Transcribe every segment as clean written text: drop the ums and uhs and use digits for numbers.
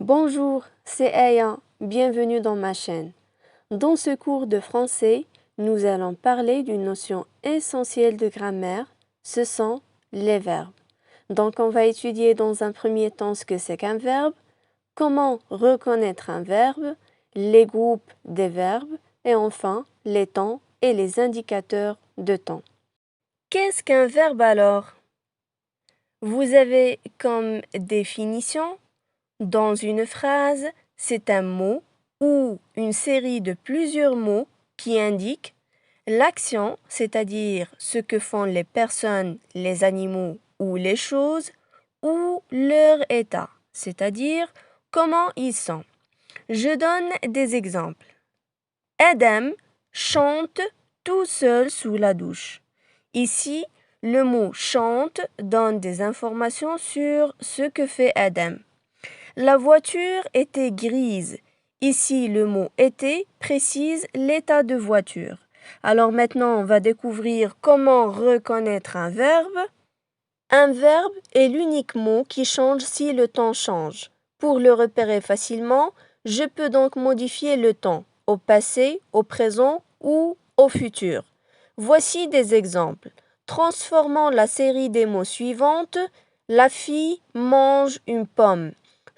Bonjour, c'est Aya, bienvenue dans ma chaîne. Dans ce cours de français, nous allons parler d'une notion essentielle de grammaire, ce sont les verbes. Donc on va étudier dans un premier temps ce que c'est qu'un verbe, comment reconnaître un verbe, les groupes des verbes et enfin les temps et les indicateurs de temps. Qu'est-ce qu'un verbe alors? Vous avez comme définition dans une phrase, c'est un mot ou une série de plusieurs mots qui indiquent l'action, c'est-à-dire ce que font les personnes, les animaux ou les choses, ou leur état, c'est-à-dire comment ils sont. Je donne des exemples. Adam chante tout seul sous la douche. Ici, le mot chante donne des informations sur ce que fait Adam. La voiture était grise. Ici, le mot était précise l'état de voiture. Alors maintenant, on va découvrir comment reconnaître un verbe. Un verbe est l'unique mot qui change si le temps change. Pour le repérer facilement, je peux donc modifier le temps au passé, au présent ou au futur. Voici des exemples. Transformant la série des mots suivantes, la fille mange une pomme.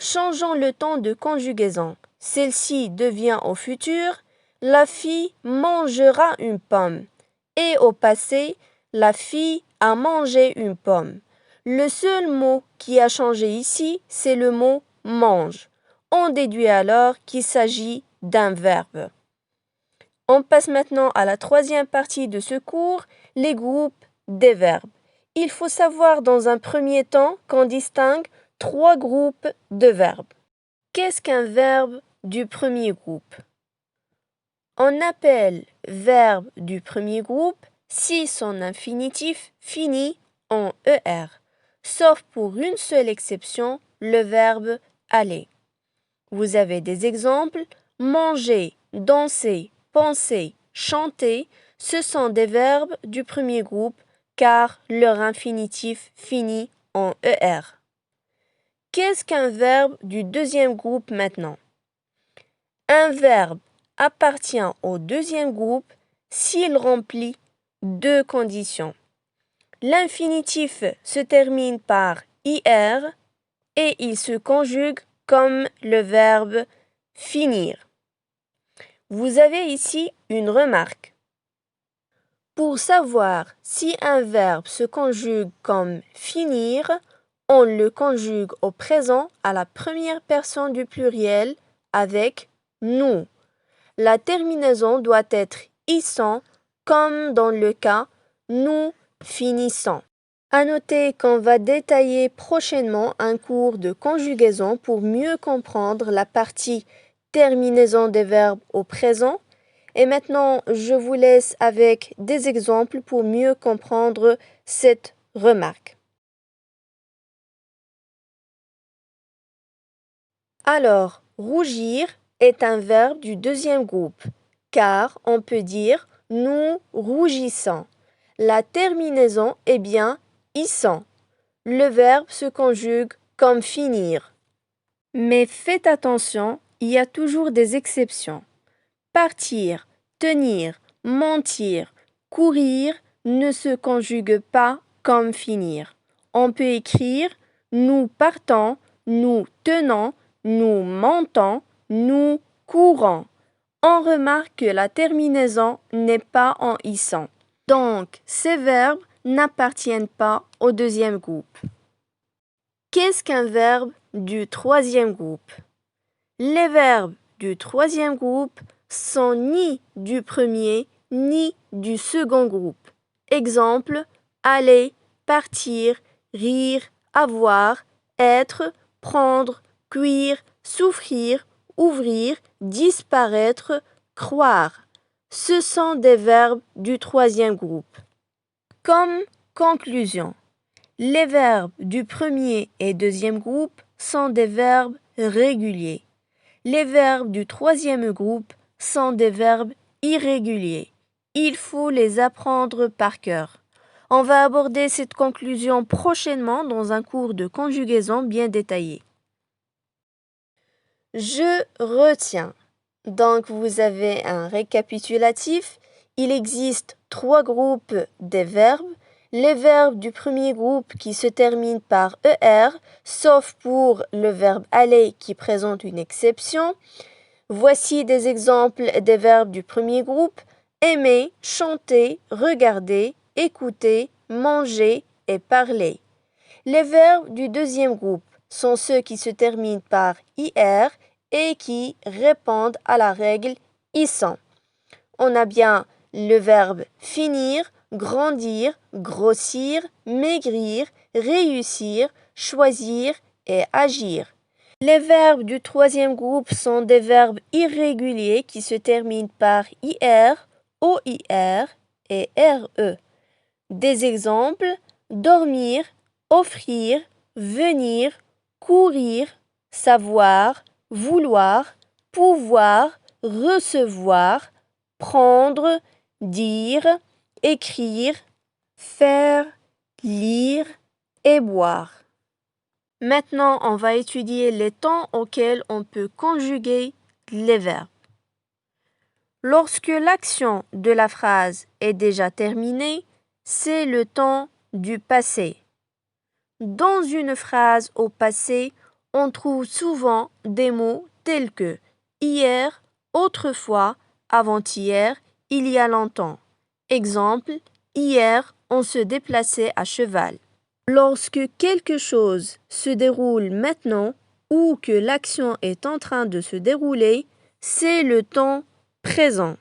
Changeant le temps de conjugaison, celle-ci devient au futur, la fille mangera une pomme. Et au passé, la fille a mangé une pomme. Le seul mot qui a changé ici, c'est le mot mange. On déduit alors qu'il s'agit d'un verbe. On passe maintenant à la troisième partie de ce cours, les groupes des verbes. Il faut savoir dans un premier temps qu'on distingue trois groupes de verbes. Qu'est-ce qu'un verbe du premier groupe? On appelle verbe du premier groupe si son infinitif finit en ER, sauf pour une seule exception, le verbe aller. Vous avez des exemples, manger, danser, penser, chanter, ce sont des verbes du premier groupe car leur infinitif finit en ER. Qu'est-ce qu'un verbe du deuxième groupe maintenant? Un verbe appartient au deuxième groupe s'il remplit deux conditions. L'infinitif se termine par IR et il se conjugue comme le verbe finir. Vous avez ici une remarque. Pour savoir si un verbe se conjugue comme finir, on le conjugue au présent à la première personne du pluriel avec nous. La terminaison doit être issant comme dans le cas nous finissons. À noter qu'on va détailler prochainement un cours de conjugaison pour mieux comprendre la partie terminaison des verbes au présent. Et maintenant, je vous laisse avec des exemples pour mieux comprendre cette remarque. Alors, rougir est un verbe du deuxième groupe, car on peut dire nous rougissons. La terminaison est bien issant. Le verbe se conjugue comme finir. Mais faites attention, il y a toujours des exceptions. Partir, tenir, mentir, courir ne se conjugue pas comme finir. On peut écrire nous partons, nous tenons, nous montons, nous courons. On remarque que la terminaison n'est pas en issant. Donc, ces verbes n'appartiennent pas au deuxième groupe. Qu'est-ce qu'un verbe du troisième groupe? Les verbes du troisième groupe sont ni du premier ni du second groupe. Exemple, aller, partir, rire, avoir, être, prendre, cuire, souffrir, ouvrir, disparaître, croire. Ce sont des verbes du troisième groupe. Comme conclusion, les verbes du premier et deuxième groupe sont des verbes réguliers. Les verbes du troisième groupe sont des verbes irréguliers. Il faut les apprendre par cœur. On va aborder cette conclusion prochainement dans un cours de conjugaison bien détaillé. Je retiens. Donc, vous avez un récapitulatif. Il existe 3 groupes des verbes. Les verbes du premier groupe qui se terminent par ER, sauf pour le verbe aller qui présente une exception. Voici des exemples des verbes du premier groupe. Aimer, chanter, regarder, écouter, manger et parler. Les verbes du deuxième groupe sont ceux qui se terminent par IR et qui répondent à la règle ISAN. On a bien le verbe finir, grandir, grossir, maigrir, réussir, choisir et agir. Les verbes du troisième groupe sont des verbes irréguliers qui se terminent par IR, OIR et RE. Des exemples: dormir, offrir, venir, courir, savoir, vouloir, pouvoir, recevoir, prendre, dire, écrire, faire, lire et boire. Maintenant, on va étudier les temps auxquels on peut conjuguer les verbes. Lorsque l'action de la phrase est déjà terminée, c'est le temps du passé. Dans une phrase au passé, on trouve souvent des mots tels que hier, autrefois, avant-hier, il y a longtemps. Exemple, hier, on se déplaçait à cheval. Lorsque quelque chose se déroule maintenant ou que l'action est en train de se dérouler, c'est le temps présent.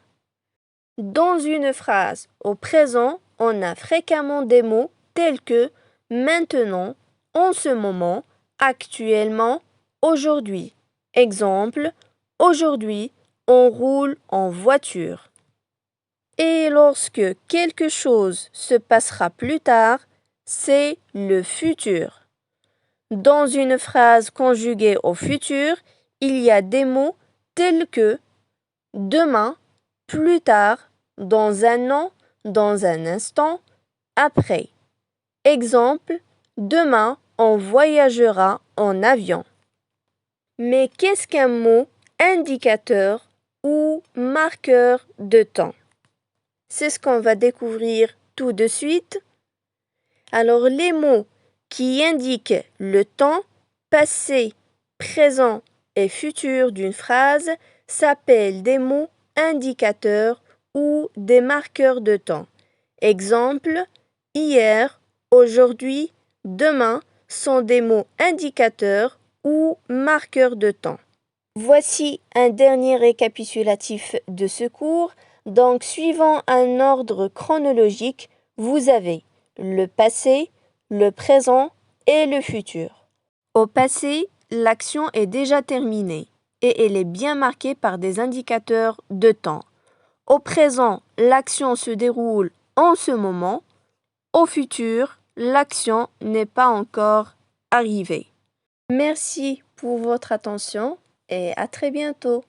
Dans une phrase au présent, on a fréquemment des mots tels que maintenant, en ce moment, actuellement, aujourd'hui. Exemple, aujourd'hui, on roule en voiture. Et lorsque quelque chose se passera plus tard, c'est le futur. Dans une phrase conjuguée au futur, il y a des mots tels que demain, plus tard, dans un an, dans un instant, après. Exemple, demain, on voyagera en avion. Mais qu'est-ce qu'un mot indicateur ou marqueur de temps? C'est ce qu'on va découvrir tout de suite. Alors, les mots qui indiquent le temps passé, présent et futur d'une phrase s'appellent des mots indicateurs ou des marqueurs de temps. Exemple, hier, aujourd'hui, demain sont des mots indicateurs ou marqueurs de temps. Voici un dernier récapitulatif de ce cours. Donc, suivant un ordre chronologique, vous avez le passé, le présent et le futur. Au passé, l'action est déjà terminée et elle est bien marquée par des indicateurs de temps. Au présent, l'action se déroule en ce moment. Au futur, l'action n'est pas encore arrivée. Merci pour votre attention et à très bientôt.